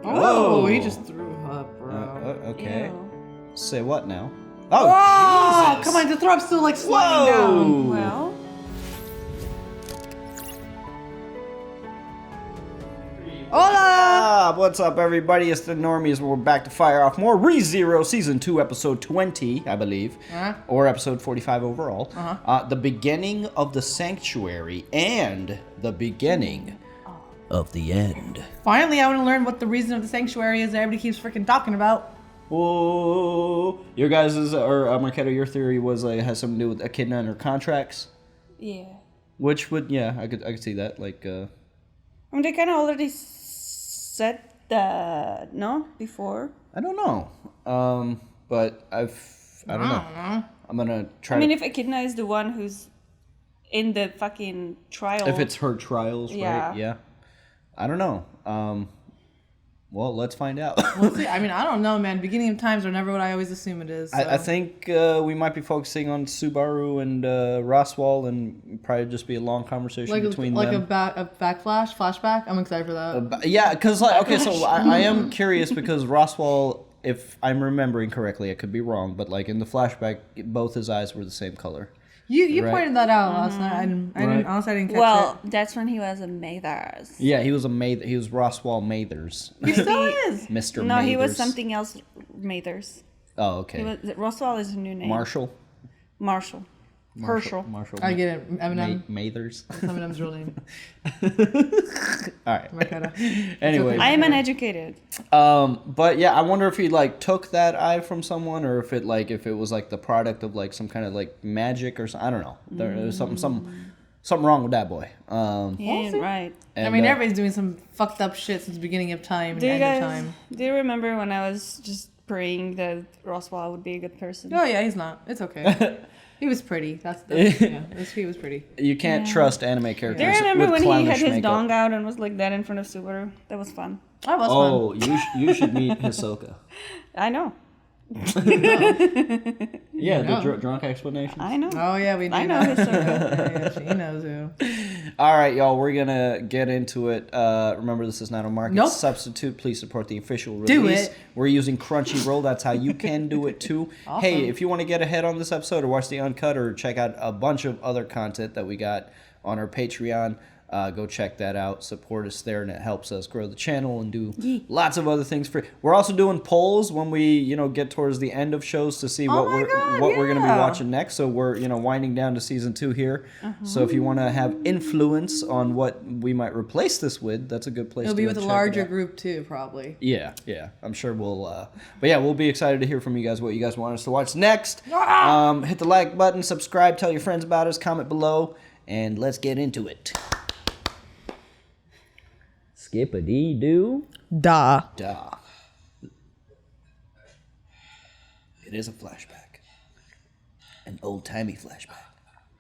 Oh, he just threw up, bro. Okay. Ew. Say what now? Oh, Jesus. come on, the throp's still like sliding down. Well, Hola! What's up, everybody? It's the Normies. We're back to fire off more ReZero Season 2, Episode 20, I believe. Or Episode 45 overall. The beginning of the Sanctuary and the beginning of the end. Finally, I want to learn what the reason of the sanctuary is that everybody keeps freaking talking about. Whoa. Your guys' or Marketo, your theory was like it has something to do with Echidna and her contracts? yeah. Which would, yeah, I could see that. Like, I mean, they kind of already said that, no? Before? I don't know. But I don't know. I'm gonna try I mean, to... if Echidna is the one who's in the fucking trial. If it's her trials, Yeah. right? Yeah. I don't know. Well, let's find out. We'll see. I mean, I don't know, man. Beginning of times are never what I always assume it is. So. I think we might be focusing on Subaru and Roswaal, and probably just be a long conversation between them. Like a flashback. I'm excited for that. Yeah, because like, okay, so I am curious because Roswaal, if I'm remembering correctly, I could be wrong, but like in the flashback, both his eyes were the same color. You Right. pointed that out last night. I didn't catch Well, it. that's when he was a Mathers. Yeah, he was he was Roswaal Mathers. He still is. Mr. No, he was Mathers. something else. Mathers. Oh, okay. Roswaal is a new name. Marshall. Herschel. Marshall. I get it. Eminem. Mathers. That's Eminem's real name. All right. Marketo. Anyway. I am uneducated. But yeah, I wonder if he like took that eye from someone, or if it was like the product of like some kind of like magic or something. I don't know. There's something wrong with that boy. Yeah, right. And, I mean, everybody's doing some fucked up shit since the beginning of time and end of time. Do you remember when I was just praying that Roswaal would be a good person? Oh yeah, he's not. It's okay. He was pretty. He was pretty. You can't trust anime characters. Do you remember with when he clownish had his makeup. dong out and was like that in front of Subaru? That was fun. That was Oh, you should meet Hisoka. I know. Yeah, know. the drunk explanation. I know. fun. Oh yeah, we do I know his Yeah, she knows who. All right, y'all, we're gonna get into it. Remember, this is not a market Nope. substitute. Please support the official release. Do it. We're using Crunchyroll. That's how you can do it too. Awesome. Hey, if you want to get ahead on this episode or watch the uncut or check out a bunch of other content that we got on our Patreon, go check that out. Support us there, and it helps us grow the channel and do lots of other things for. We're also doing polls when we get towards the end of shows to see what we're going to be watching next. So we're winding down to season 2 here. So if you want to have influence on what we might replace this with, that's a good place. It'll to be go with a check it larger out. group too, probably. Yeah, I'm sure we'll. But yeah, we'll be excited to hear from you guys what you guys want us to watch next. Hit the like button, subscribe, tell your friends about us, comment below, and let's get into it. Skip-a-dee-doo. Da. Duh. It is a flashback. An old-timey flashback.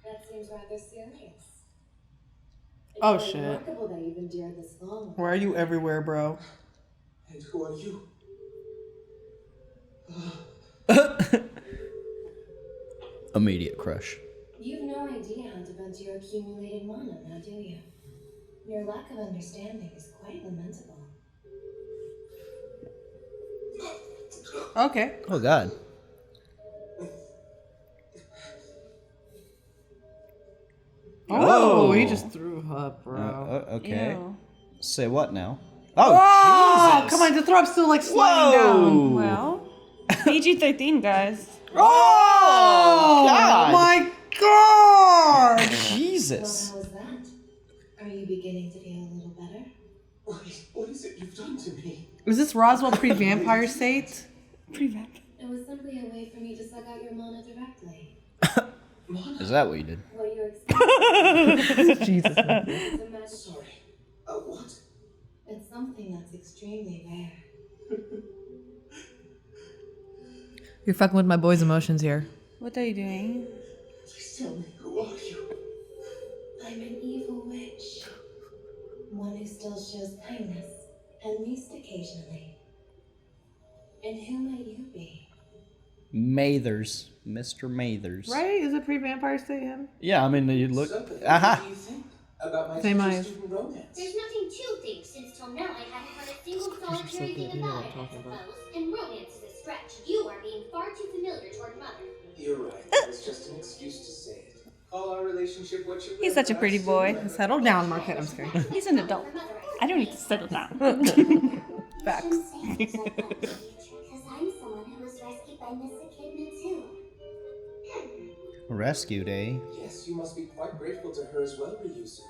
That seems rather serious. Oh It's shit. remarkable that you've endured this long. Why are you everywhere, bro? And who are you? Immediate crush. You've no idea how to vent your accumulated mana, now do you? Your lack of understanding is quite lamentable. Okay. Oh, God. Oh, Whoa. he just threw up, bro. Okay. Ew. Say what now? Oh, Jesus. come on, the throp's still like sliding down. Well, PG-13, guys. Oh, God. my God! Jesus. Well, how was that? Are you beginning to feel a little better? What is it you've done to me? Is this Roswell pre-vampire state? Prevent. It was simply a way for me to suck out your mana directly. Mana? Is that what you did? What you're experiencing Jesus. is a magic. Sorry. What? It's something that's extremely rare. You're fucking with my boy's emotions here. What are you doing? Please tell me, who are you? I'm an evil witch. One who still shows kindness, at least occasionally. And who might you be? Mathers. Mr. Mathers. Right? Is it pre-vampire state him? Yeah, I mean, you look... Something, Aha. what do you think? About my Same teacher eyes. student romance. There's nothing to think since till now I haven't heard a single solitary thing about it, I suppose. And romance is a stretch. You are being far too familiar toward Mother. You're right. It was just an excuse to say it. Call our relationship what you will. He's such a but I pretty still boy. remember- Settle down, Marquette. I'm scared. He's an adult. I don't need to settle down. Facts. Shouldn't say things like that, because I'm someone who was rescued by Miss Echidna too. Rescued, eh? Yes, you must be quite grateful to her as well, Ryusu.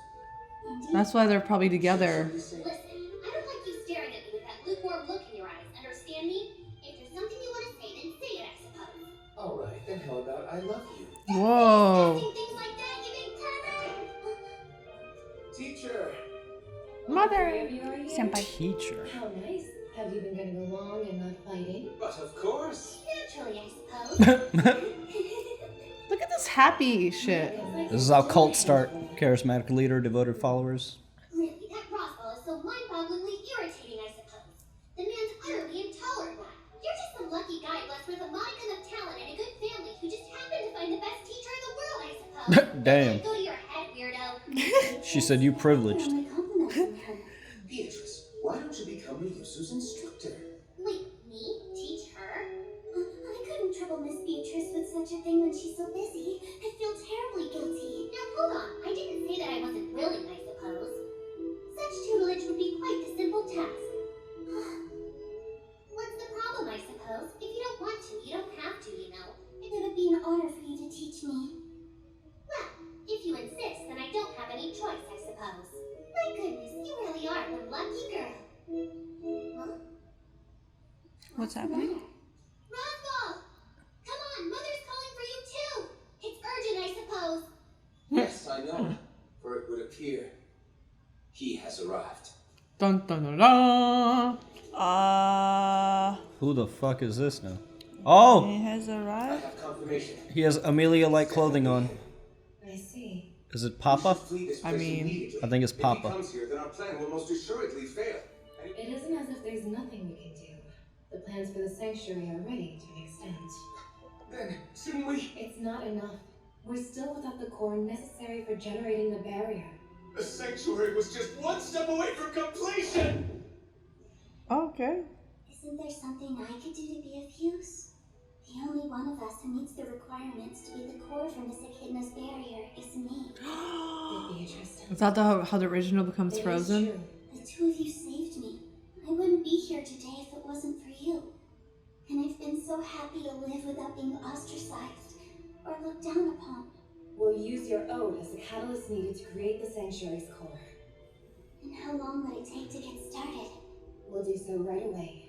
Indeed. That's why they're probably together. Listen, I don't like you staring at me with that lukewarm look in your eyes. Understand me? If there's something you want to say, then say it, I suppose. All right, then how about I love you? Whoa. Saying things like that, you big pervert! Teacher! Mother. Senpai. Teacher. How nice. Have you been getting along and not fighting? But of course. Naturally, I suppose. Look at this happy shit. This is how cults start. Charismatic leader, devoted followers. Really, that Roswaal is so mind-bogglingly irritating, I suppose. The man's utterly intolerable. You're just some lucky guy blessed with a modicum of talent and a good family who just happened to find the best teacher in the world, I suppose. Damn. Go to your head, weirdo. She said you privileged. My compliments on her. Beatrice, why don't you become Ryusu's instructor? Wait, me? Teach her? I couldn't trouble Miss Beatrice with such a thing when she's so busy. I feel terribly guilty. Now hold on, I didn't say that I wasn't willing, I suppose. Such tutelage would be quite the simple task. What's the problem, I suppose? If you don't want to, you don't have to, you know. It would be an honor for you to teach me. Well, if you insist, then I don't have any choice, I suppose. My goodness, you really are one lucky girl. Huh? What's happening? Roswaal! Come on, Mother's calling for you too! It's urgent, I suppose. Yes, I know. For it would appear he has arrived. Dun dun dun dun. Who the fuck is this now? Oh! He has I arrived. have confirmation. He has Amelia-like clothing on. I see. Is it Papa? Flee this I place mean, immediately. I think it's If he Papa. comes here, then our plan will most assuredly fail. It isn't as if there's nothing we can do. The plans for the sanctuary are ready to an extent. Then, shouldn't we? It's not enough. We're still without the core necessary for generating the barrier. The sanctuary was just one step away from completion! Okay. Isn't there something I could do to be of use? The only one of us who meets the requirements to be the core for Miss Echidna's barrier is me. Did Beatrice? Is that how the original becomes It is frozen? true. The two of you saved me. I wouldn't be here today if it wasn't for you. And I've been so happy to live without being ostracized or looked down upon. We'll use your ode as the catalyst needed to create the sanctuary's core. And how long would it take to get started? We'll do so right away.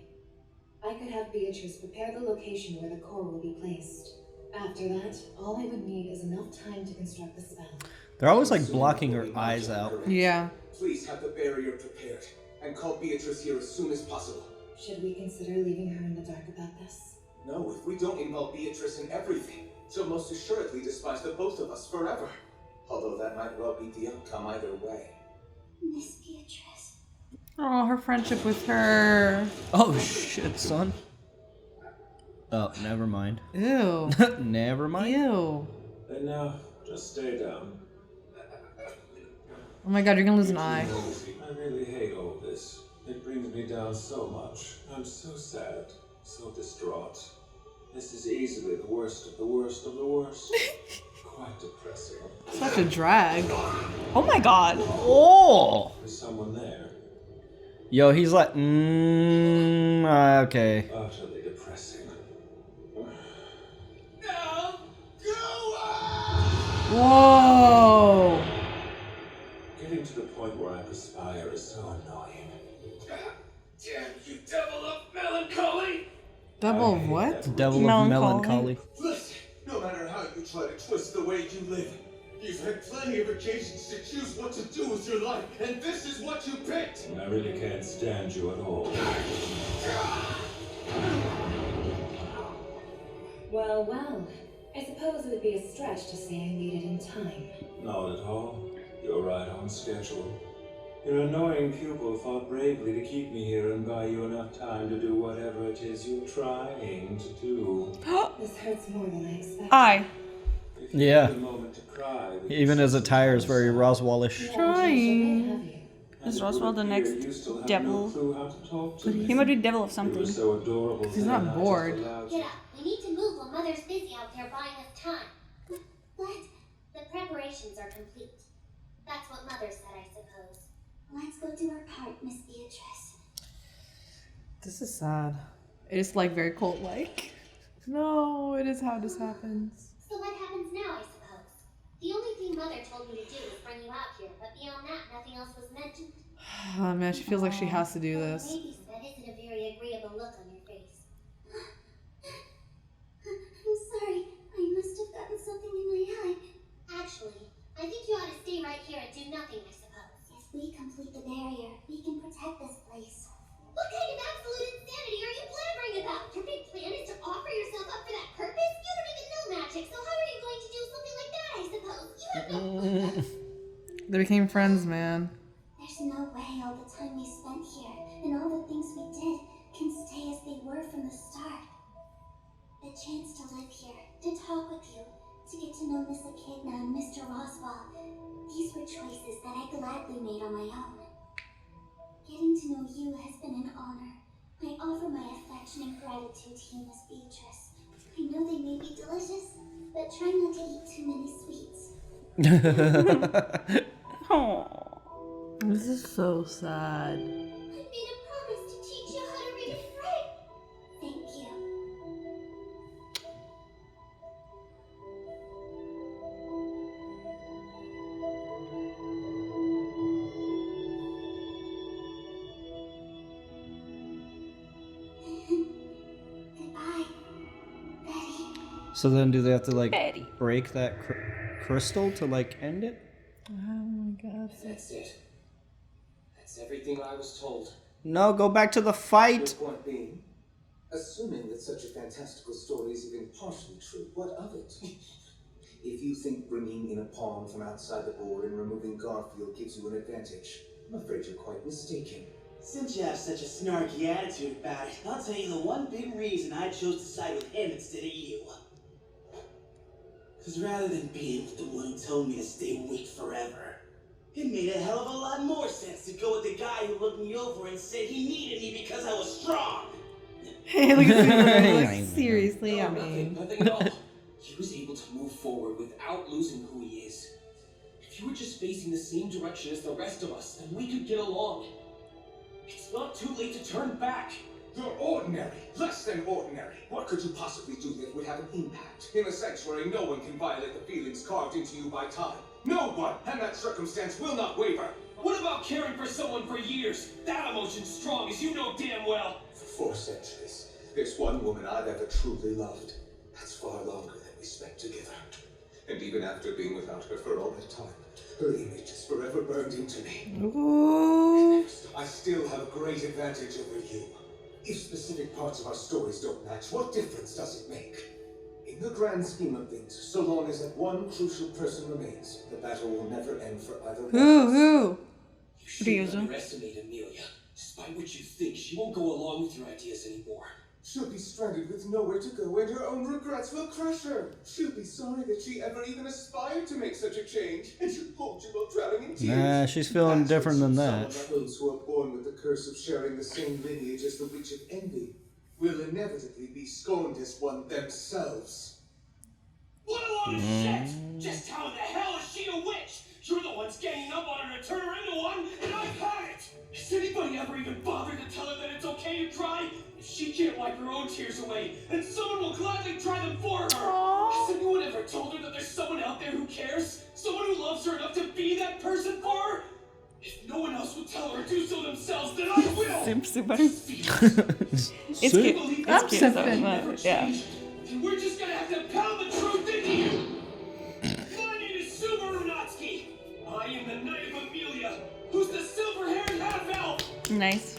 I could have Beatrice prepare the location where the core will be placed. After that, all I would need is enough time to construct the spell. They're always like blocking her eyes out. Yeah. Please have the barrier prepared and call Beatrice here as soon as possible. Should we consider leaving her in the dark about this? No, if we don't involve Beatrice in everything, she'll most assuredly despise the both of us forever. Although that might well be the outcome either way. Miss Beatrice. Oh, her friendship with her. Oh shit, son. Oh, never mind. Ew. Never mind. Ew. Then now, just stay down. Oh my god, you're gonna lose an eye. I really hate all this. It brings me down so much. I'm so sad, so distraught. This is easily the worst of the worst of the worst. Quite depressing. Such a drag. Oh my god. Oh! Is someone there? Yo, he's like, okay. Utterly depressing. Now, go Whoa. Getting to the point where I perspire is so annoying. Damn you, devil of melancholy! Double of what? Devil of Melancholy. melancholy. Listen, no matter how you try to twist the way you live, you've had plenty of occasions to choose what to do with your life, and this is what you picked! I really can't stand you at all. Well, well. I suppose it would be a stretch to say I made it in time. Not at all. You're right on schedule. Your annoying pupil fought bravely to keep me here and buy you enough time to do whatever it is you're trying to do. This hurts more than I expected. Eye. If Yeah. The moment to cry. Even his attire is very Roswaalish. Trying. Is Roswaal the next devil? devil? He might be devil of something. So adorable. He's not bored. Get up. We need to move while Mother's busy out there buying us time. But the preparations are complete. That's what Mother said, I suppose. Let's go do our part, Miss Beatrice. This is sad. It's like very cult-like. No, it is how this happens. So what happens now, I suppose? The only thing Mother told me to do was bring you out here, but beyond that, nothing else was mentioned. Oh man, she feels like she has to do this. Maybe that isn't a very agreeable look on your face. I'm sorry. I must have gotten something in my eye. Actually, I think you ought to stay right here and do nothing, I suppose. If we complete the barrier, we can protect this place. What kind of absolute insanity are you blabbering about? Your big plan is to offer yourself up for that purpose? You don't even know magic, so how are you going to do something like that, I suppose? You have no... They became friends, man. There's no way all the time we spent here and all the things we did can stay as they were from the start. The chance to live here, to talk with you, to get to know Miss Echidna and Mr. Roswaal. These were choices that I gladly made on my own. Getting to know you has been an honor. I offer my affection and gratitude to you, Miss Beatrice. I know they may be delicious, but try not to eat too many sweets. Oh. This is so sad. I made a promise to teach you how to read and write. Thank you. Goodbye, Betty. So then do they have to like Betty. break that crystal to like end it? Oh my god. That's it. That's everything I was told. No, go back to the Your fight. point being, assuming that such a fantastical story is even partially true, what of it? If you think bringing in a pawn from outside the board and removing Garfield gives you an advantage, I'm afraid you're quite mistaken. Since you have such a snarky attitude about it, I'll tell you the one big reason I chose to side with him instead of you. Because rather than being with the one who told me to stay weak forever, it made a hell of a lot more sense to go with the guy who looked me over and said he needed me because I was strong. Hey, look at Subaru. Like, seriously, No, I mean. nothing at all. He was able to move forward without losing who he is. If you were just facing the same direction as the rest of us, then we could get along. It's not too late to turn back. You're ordinary, less than ordinary. What could you possibly do that would have an impact? In a sanctuary, no one can violate the feelings carved into you by time. No one, and that circumstance will not waver. What about caring for someone for years? That emotion's strong, as you know damn well. For 4 centuries, there's one woman I've ever truly loved. That's far longer than we spent together. And even after being without her for all that time, her image is forever burned into me. Ooh. I still have a great advantage over you. If specific parts of our stories don't match, what difference does it make? In the grand scheme of things, so long as that one crucial person remains, the battle will never end for either one of us. Who? You shouldn't underestimate Amelia. Despite what you think, she won't go along with your ideas anymore. She'll be stranded with nowhere to go, and her own regrets will crush her. She'll be sorry that she ever even aspired to make such a change, and she'll hold you while drowning in tears. Nah, she's feeling That's different what than some that. of those who are born with the curse of sharing the same lineage as the Witch of Envy will inevitably be scorned as one themselves. What a lot of shit! Just how in the hell is she a witch? You're the ones ganging up on her to turn her into one, and I've had it! Has anybody ever even bothered to tell her that it's okay to cry? If she can't wipe her own tears away, then someone will gladly dry them for her! Has anyone ever told her that there's someone out there who cares? Someone who loves her enough to be that person for her? If no one else will tell her to do so themselves, then I will! It's cute. I'm It's cute. sipping. Yeah. Then we're just gonna have to pound the truth into you! My name is Subaru. I am the Knight of Amelia, who's the silver-haired half-elf! Nice.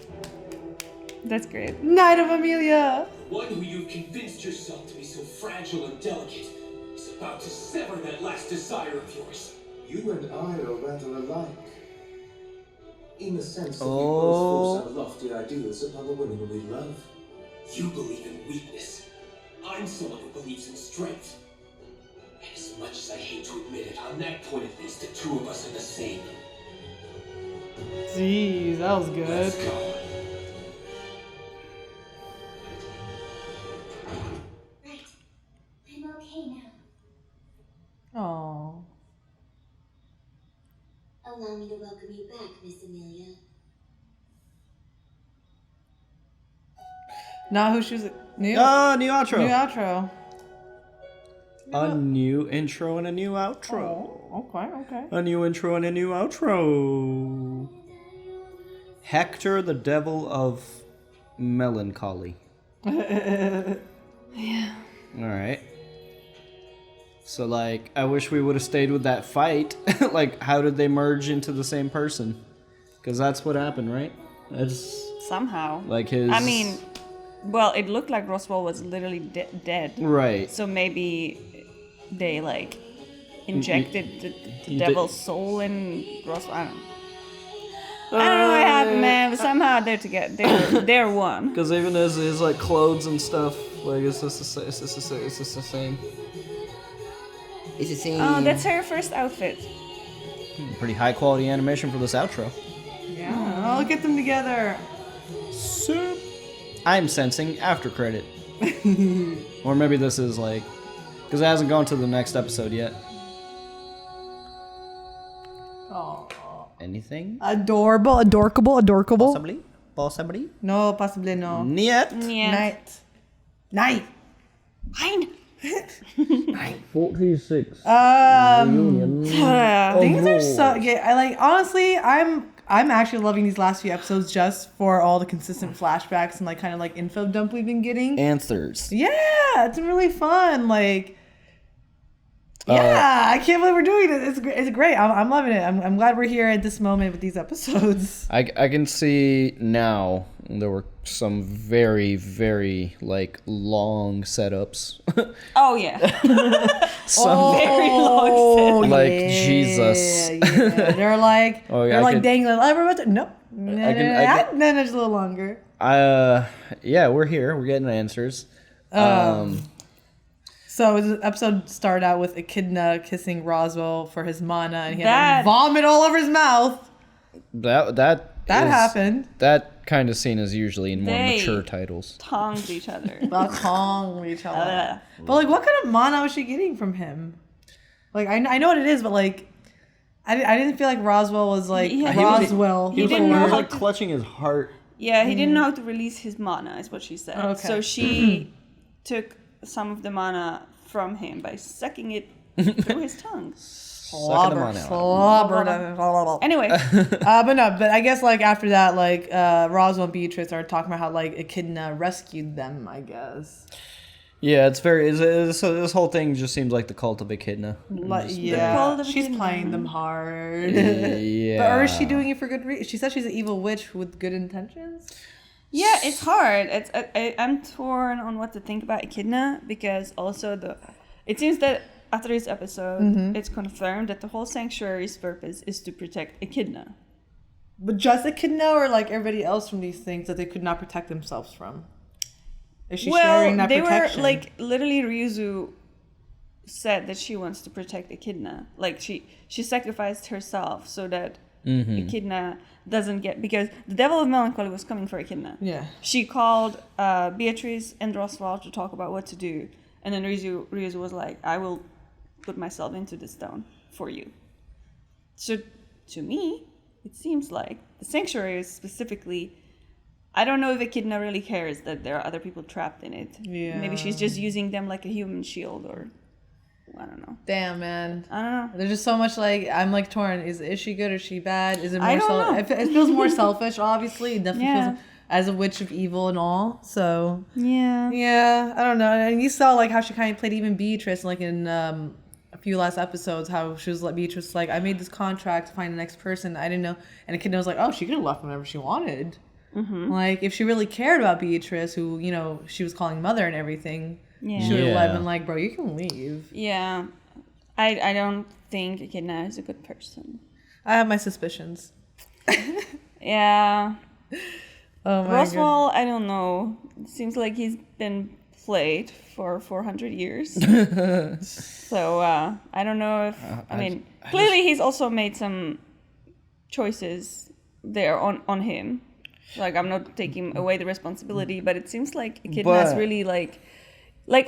That's great. Knight of Amelia. One who you've convinced yourself to be so fragile and delicate is about to sever that last desire of yours. You and I are rather alike. In the sense that we both force our lofty ideals upon the women we love. You believe in weakness. I'm someone who believes in strength. And as much as I hate to admit it, on that point at least, the two of us are the same. Jeez, that was good. Let's go. Right. I'm okay now. Oh. Allow me to welcome you back, Miss Amelia. Now who she's new? New outro. New outro. A new intro and a new outro. Oh, okay. A new intro and a new outro. Hector, the devil of melancholy. Yeah. Alright. So, like, I wish we would have stayed with that fight. Like, how did they merge into the same person? Because that's what happened, right? That's Somehow. like his... I mean, well, it looked like Roswaal was literally dead. Right. So maybe they, like, injected the You devil's soul in Roswaal. I don't know. I don't know what happened, man, but somehow they're together. They're one. Because even his like clothes and stuff, like it's just the same. It's the same. Oh, that's her first outfit. Pretty high quality animation for this outro. Yeah. Oh, look at them together. So, I'm sensing after credit, or maybe this is like, because it hasn't gone to the next episode yet. Oh. Anything? Adorable. Possibly? No, possibly no. Niet. Yeah. Night. Fine. 46. Things are so. Yeah, I like. Honestly, I'm actually loving these last few episodes just for all the consistent flashbacks and like kind of like info dump we've been getting. Answers. Yeah, it's been really fun. Like, yeah, I can't believe we're doing it. It's great. I'm loving it. I'm glad we're here at this moment with these episodes. I can see now there were some very, very like long setups. Oh, yeah. Some Very long set. like Jesus. Yeah. They're like Oh, yeah, they're I like could- dangling. Oh, we're about to, no. I can- Then it's a little longer. Yeah, we're here. We're getting answers. So the episode started out with Echidna kissing Roswaal for his mana, and he had That- like, vomit all over his mouth. That Happened. That kind of scene is usually in more They- mature titles. Tongued each other. About Kong with each other. But like, what kind of mana was she getting from him? Like, I know what it is, but like, I didn't feel like Roswaal was like Yeah. Roswell. He didn't know how to- clutching his heart. Yeah, he didn't know how to release his mana, is what she said. Okay. So she took some of the mana from him by sucking it through his tongue. Sucking them on out. Slobbered. Anyway, But I guess like after that, like Roswaal and Beatrice started talking about how like Echidna rescued them, I guess. Yeah, it's very. This whole thing just seems like the cult of Echidna. Like, Cult yeah, of she's Echidna. playing them hard. Yeah. Or is she doing it for good reason? She said she's an evil witch with good intentions. yeah, it's hard. I'm torn on what to think about Echidna because also it seems that after this episode, it's confirmed that the whole sanctuary's purpose is to protect Echidna. But just Echidna or like everybody else from these things that they could not protect themselves from? Is she sharing that they protection? were like literally Ryuzu said that she wants to protect Echidna. Like she sacrificed herself so that Echidna doesn't get, because the devil of melancholy was coming for Echidna. Yeah. She called Beatrice and Roswaal to talk about what to do, and then Ryuzu was like, "I will put myself into the stone for you." So to me, it seems like the sanctuary is specifically. I don't know if Echidna really cares that there are other people trapped in it. Yeah. Maybe she's just using them like a human shield, or I don't know. Damn, man. I don't know. There's just so much like I'm like torn. Is she good or is she bad? Is it more I don't know. It feels more selfish, obviously. It definitely Yeah. feels as a witch of evil and all. So Yeah. yeah, I don't know. And you saw like how she kind of played even Beatrice, like in a few last episodes, how she was like Beatrice, like I made this contract to find the next person. I didn't know, and the kid was like, oh, she could have left whenever she wanted. Like if she really cared about Beatrice, who she was calling mother and everything, Yeah. she would have Yeah. been like, bro, you can leave. Yeah. I don't think Echidna is a good person. I have my suspicions. Yeah. Oh my god. Roswaal, I don't know. It seems like he's been played for 400 years. So I don't know if clearly he's also made some choices there on him. Like, I'm not taking away the responsibility, but it seems like Echidna's really like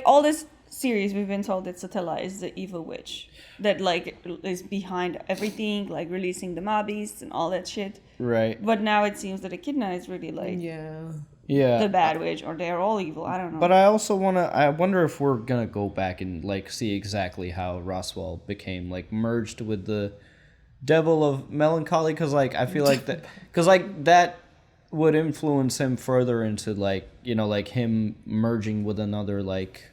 all this series we've been told that Satella is the evil witch that like is behind everything, like releasing the mobbies and all that shit. Right. But now it seems that Echidna is really like Yeah. the bad witch, or they're all evil. I don't know. But I also I wonder if we're gonna go back and like see exactly how Roswaal became like merged with the devil of melancholy, because like I feel like that would influence him further into like, you know, like him merging with another like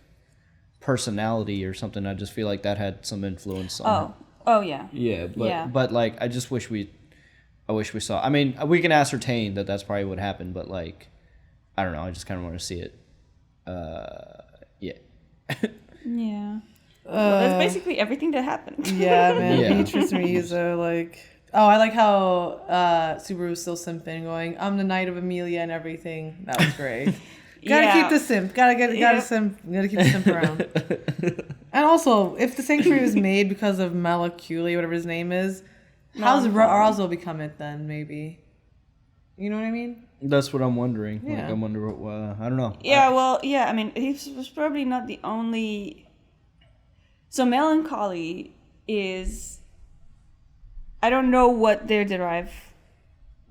personality or something. I just feel like that had some influence on him. Oh yeah. Yeah, but like I just wish we saw. I mean, we can ascertain that that's probably what happened, but like I don't know. I just kind of want to see it. Yeah. Yeah. Well, that's basically everything that happened. Yeah, man. Yeah. Beatrice and Ryuzo, like... Oh, I like how Subaru's still simping, going, I'm the knight of Amelia and everything. That was great. Gotta keep the simp. Gotta simp. Gotta keep the simp around. And also, if the sanctuary was made because of Malakuli, whatever his name is, how's Roswaal become it then, maybe? You know what I mean? That's what I'm wondering. Yeah. Like, I wonder what... I don't know. Yeah, well, yeah, I mean, he was probably not the only... So melancholy is... I don't know what they derive...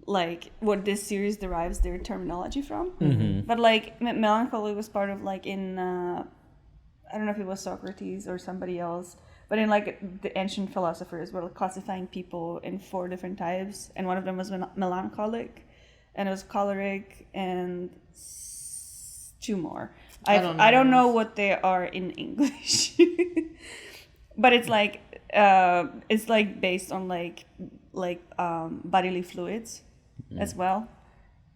Like, what this series derives their terminology from. Mm-hmm. But, like, melancholy was part of, like, in... I don't know if it was Socrates or somebody else, but in, like, the ancient philosophers were classifying people in 4 different types, and one of them was melancholic, and it was choleric, and 2 more. I don't know what they are in English, but it's like based on bodily fluids as well,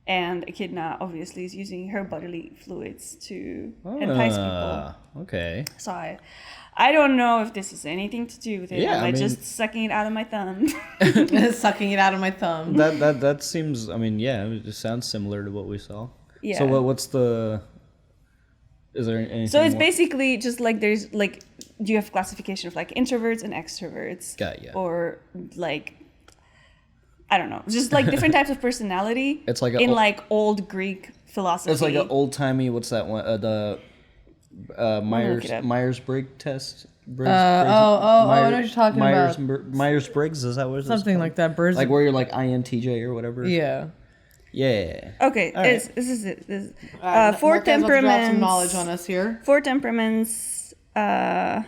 and Echidna obviously is using her bodily fluids to entice people. Okay. So I don't know if this has anything to do with it. Yeah, Am I mean, just sucking it out of my thumb? Sucking it out of my thumb. That seems... I mean, yeah, it just sounds similar to what we saw. Yeah. So what's the... Is there anything So it's more? basically just like there's like... Do you have classification of like introverts and extroverts? Got ya. Or like... I don't know. Just like different types of personality. It's like like old Greek philosophy. It's like an old-timey... What's that one? The Myers-Briggs test? I know what you're talking about. Myers-Briggs, is that what it's Something called? like that. Birds. Like where you're like INTJ or whatever? Yeah. Yeah. Okay, All right. this is it. This, 4 Marquez wants to drop temperaments. some knowledge on us here. 4 temperaments. The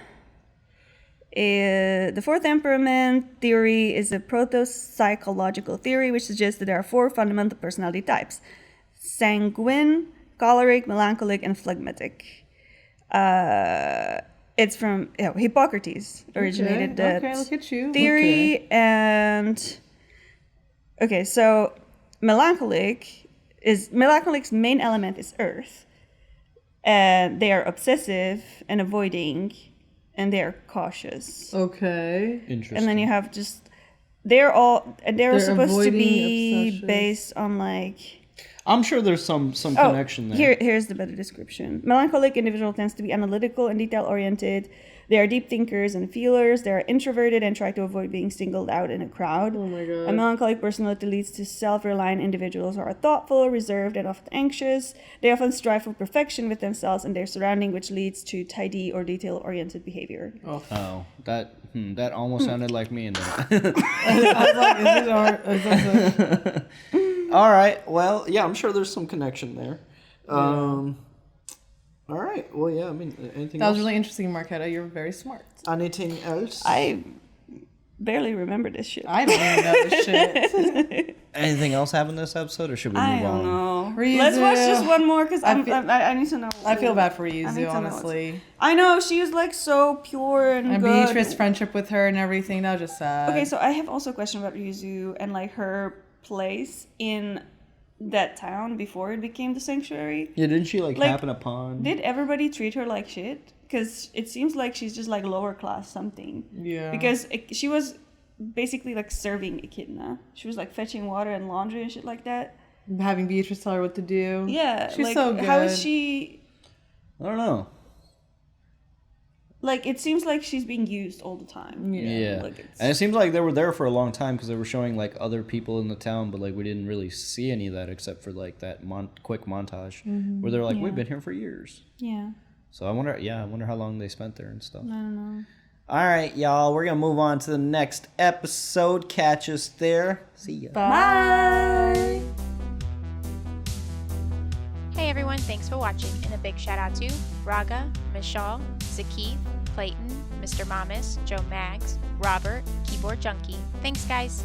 4 temperament theory is a proto-psychological theory which suggests that there are 4 fundamental personality types: sanguine, choleric, melancholic, and phlegmatic. It's from Hippocrates originated that look at you. theory, and so melancholic's main element is earth, and they are obsessive and avoiding, and they are cautious. Okay. Interesting. And then you have they're supposed to be obsessions. based on like. I'm sure there's some connection there. Here's the better description. Melancholic individual tends to be analytical and detail-oriented. They are deep thinkers and feelers. They are introverted and try to avoid being singled out in a crowd. Oh my god. A melancholic personality leads to self-reliant individuals who are thoughtful, reserved, and often anxious. They often strive for perfection with themselves and their surrounding, which leads to tidy or detail-oriented behavior. Oh, that almost sounded like me. And then. All right. Well, yeah, I'm sure there's some connection there. All right. Well, yeah. I mean, anything That else? was really interesting, Marquetta. You're very smart. Anything else? I barely remember this shit. I don't even know this shit. Anything else happen this episode, or should we move I don't on? know. Ryuzu. Let's watch just one more because I need to know. I feel bad for I need Yuzu, to know honestly. I know she was like so pure and And good. Beatrice's friendship with her and everything. That was just sad. Okay, so I have also a question about Ryuzu and like her place in that town before it became the sanctuary. Yeah, didn't she like Like, happen upon? Did everybody treat her like shit? Because it seems like she's just like lower class something. Yeah. Because she was basically like serving Echidna. She was like fetching water and laundry and shit like that. Having Beatrice tell her what to do. Yeah, She's like, so good. How is she? I don't know. Like, it seems like she's being used all the time. Yeah. Like, it's... And it seems like they were there for a long time because they were showing like other people in the town, but like we didn't really see any of that except for like that quick montage where they're like, we've been here for years. Yeah. So I wonder how long they spent there and stuff. I don't know. All right, y'all, we're gonna move on to the next episode. Catch us there. See ya. Bye. Hey everyone, thanks for watching, and a big shout out to Raga, Michelle, Zakith, Clayton, Mr. Mamas, Joe Maggs, Robert, Keyboard Junkie. Thanks guys!